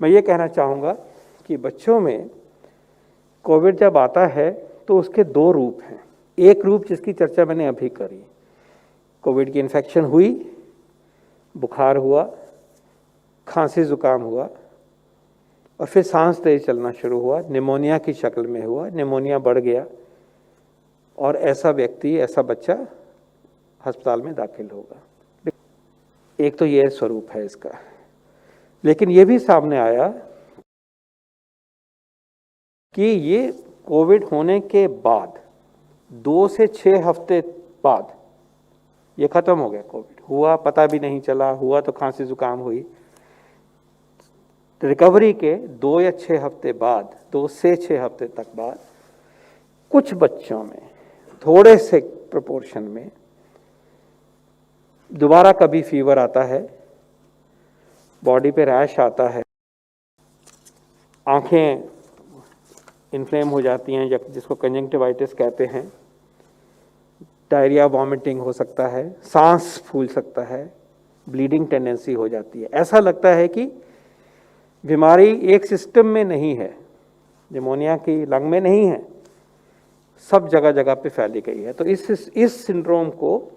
मैं ये कहना चाहूँगा कि बच्चों में कोविड जब आता है तो उसके दो रूप हैं। एक रूप जिसकी चर्चा मैंने अभी करी, कोविड की इन्फेक्शन हुई, बुखार हुआ, खांसी जुकाम हुआ और फिर सांस तेज चलना शुरू हुआ, निमोनिया की शक्ल में हुआ, निमोनिया बढ़ गया और ऐसा व्यक्ति, ऐसा बच्चा अस्पताल में दाखिल होगा। एक तो ये स्वरूप है इसका। लेकिन ये भी सामने आया कि ये कोविड होने के बाद 2 से 6 हफ्ते बाद ये खत्म हो गया। कोविड हुआ, पता भी नहीं चला, हुआ तो खांसी जुकाम हुई। रिकवरी के 2 या 6 हफ्ते बाद, 2 से 6 हफ्ते तक बाद कुछ बच्चों में थोड़े से प्रोपोर्शन में दोबारा कभी फीवर आता है, बॉडी पे रैश आता है, आंखें इन्फ्लेम हो जाती हैं जिसको कंजंक्टिवाइटिस कहते हैं, डायरिया, वॉमिटिंग हो सकता है, सांस फूल सकता है, ब्लीडिंग टेंडेंसी हो जाती है। ऐसा लगता है कि बीमारी एक सिस्टम में नहीं है, निमोनिया की लंग में नहीं है, सब जगह जगह पे फैली गई है। तो इस सिंड्रोम को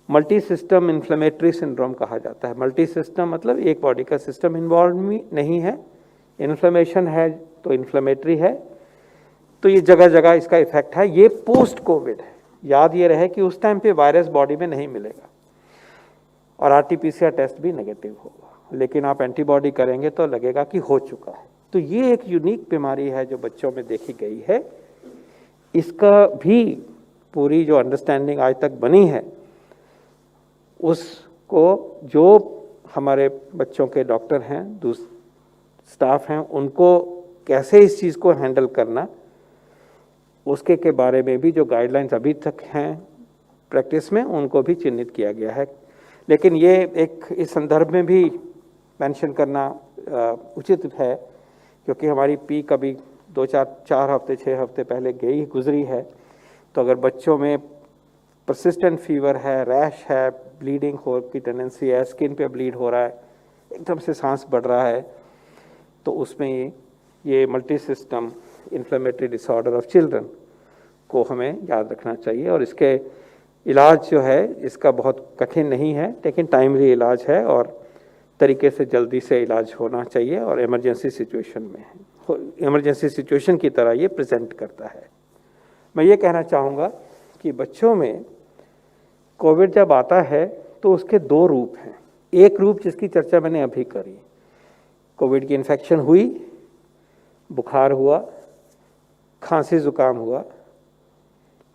मल्टी सिस्टम इन्फ्लेमेटरी सिंड्रोम कहा जाता है। मल्टी सिस्टम मतलब एक बॉडी का सिस्टम इन्वॉल्व नहीं है, इन्फ्लेमेशन है तो इन्फ्लेमेटरी है, तो ये जगह जगह इसका इफेक्ट है। ये पोस्ट कोविड है। याद ये रहे कि उस टाइम पे वायरस बॉडी में नहीं मिलेगा और आरटीपीसीआर टेस्ट भी नेगेटिव होगा, लेकिन आप एंटीबॉडी करेंगे तो लगेगा कि हो चुका है। तो ये एक यूनिक बीमारी है जो बच्चों में देखी गई है। इसका भी पूरी जो अंडरस्टैंडिंग आज तक बनी है उसको जो हमारे बच्चों के डॉक्टर हैं, स्टाफ हैं, उनको कैसे इस चीज़ को हैंडल करना, उसके के बारे में भी जो गाइडलाइंस अभी तक हैं प्रैक्टिस में, उनको भी चिन्हित किया गया है। लेकिन ये एक इस संदर्भ में भी मेंशन करना उचित है क्योंकि हमारी पीक अभी 4 हफ्ते 6 हफ्ते पहले गुजरी है। तो अगर बच्चों में परसिस्टेंट फीवर है, रैश है, ब्लीडिंग हो की टेंडेंसी है, स्किन पे ब्लीड हो रहा है, एकदम से सांस बढ़ रहा है, तो उसमें ये multi system inflammatory disorder of children को हमें याद रखना चाहिए। और इसके इलाज जो है इसका बहुत कठिन नहीं है, लेकिन टाइमली इलाज है और तरीके से जल्दी से इलाज होना चाहिए और इमरजेंसी सिचुएशन में, इमरजेंसी सिचुएशन की तरह ये प्रेजेंट करता है। मैं ये कहना चाहूँगा कि बच्चों में कोविड जब आता है तो उसके दो रूप हैं। एक रूप जिसकी चर्चा मैंने अभी करी, कोविड की इन्फेक्शन हुई, बुखार हुआ, खांसी जुकाम हुआ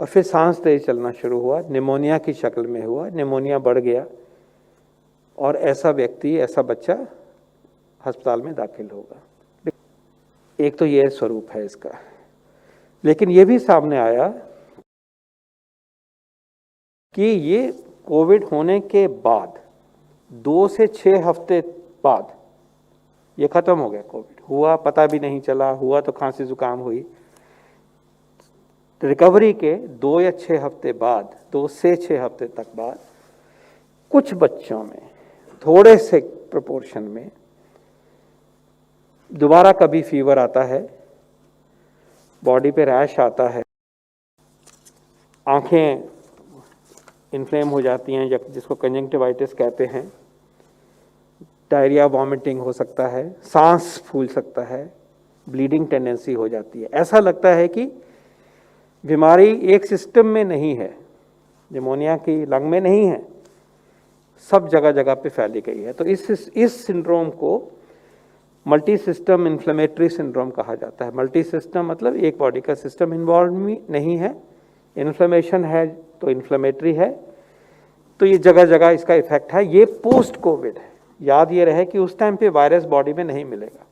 और फिर सांस तेज चलना शुरू हुआ, निमोनिया की शक्ल में हुआ, निमोनिया बढ़ गया और ऐसा व्यक्ति, ऐसा बच्चा अस्पताल में दाखिल होगा। एक तो ये स्वरूप है इसका। लेकिन ये भी सामने आया कि ये कोविड होने के बाद 2 से 6 हफ्ते बाद ये खत्म हो गया। कोविड हुआ, पता भी नहीं चला, हुआ तो खांसी जुकाम हुई। रिकवरी के 2 या 6 हफ्ते बाद, 2 से 6 हफ्ते तक बाद कुछ बच्चों में थोड़े से प्रोपोर्शन में दोबारा कभी फीवर आता है, बॉडी पे रैश आता है, आंखें इन्फ्लेम हो जाती हैं जिसको कंजंक्टिवाइटिस कहते हैं, डायरिया, वॉमिटिंग हो सकता है, सांस फूल सकता है, ब्लीडिंग टेंडेंसी हो जाती है। ऐसा लगता है कि बीमारी एक सिस्टम में नहीं है, निमोनिया की लंग में नहीं है, सब जगह जगह पे फैली गई है। तो इस सिंड्रोम को मल्टी सिस्टम इन्फ्लेमेटरी सिंड्रोम कहा जाता है। मल्टी सिस्टम मतलब एक बॉडी का सिस्टम इन्वॉल्व नहीं है, इन्फ्लेमेशन है तो इन्फ्लेमेटरी है, तो ये जगह जगह इसका इफेक्ट है। ये पोस्ट कोविड है। याद ये रहे कि उस टाइम पे वायरस बॉडी में नहीं मिलेगा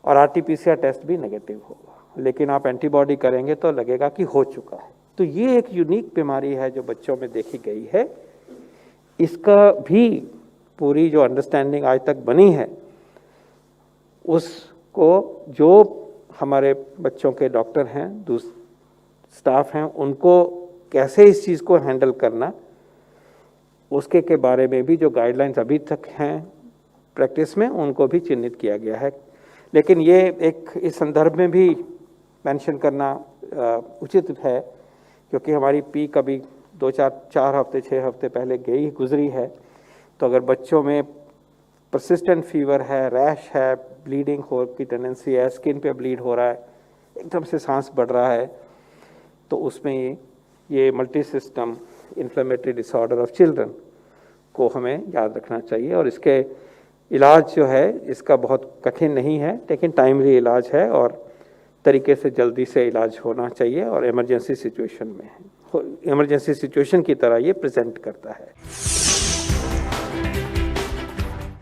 और आरटीपीसीआर टेस्ट भी नेगेटिव होगा, लेकिन आप एंटीबॉडी करेंगे तो लगेगा कि हो चुका है। तो ये एक यूनिक बीमारी है जो बच्चों में देखी गई है। इसका भी पूरी जो अंडरस्टैंडिंग आज तक बनी है उसको जो हमारे बच्चों के डॉक्टर हैं, स्टाफ हैं, उनको कैसे इस चीज़ को हैंडल करना, उसके के बारे में भी जो गाइडलाइंस अभी तक हैं प्रैक्टिस में उनको भी चिन्हित किया गया है। लेकिन ये एक इस संदर्भ में भी मेंशन करना उचित है, क्योंकि हमारी पीक अभी 4 हफ्ते 6 हफ्ते पहले गुजरी है। तो अगर बच्चों में परसिस्टेंट फीवर है, रैश है, ब्लीडिंग हो की टेंडेंसी है, स्किन पे ब्लीड हो रहा है, एकदम से सांस बढ़ रहा है, तो उसमें ये multi system inflammatory disorder of children को हमें याद रखना चाहिए। और इसके इलाज जो है इसका बहुत कठिन नहीं है, लेकिन टाइमली इलाज है और तरीके से जल्दी से इलाज होना चाहिए और इमरजेंसी सिचुएशन की तरह ये प्रेजेंट करता है।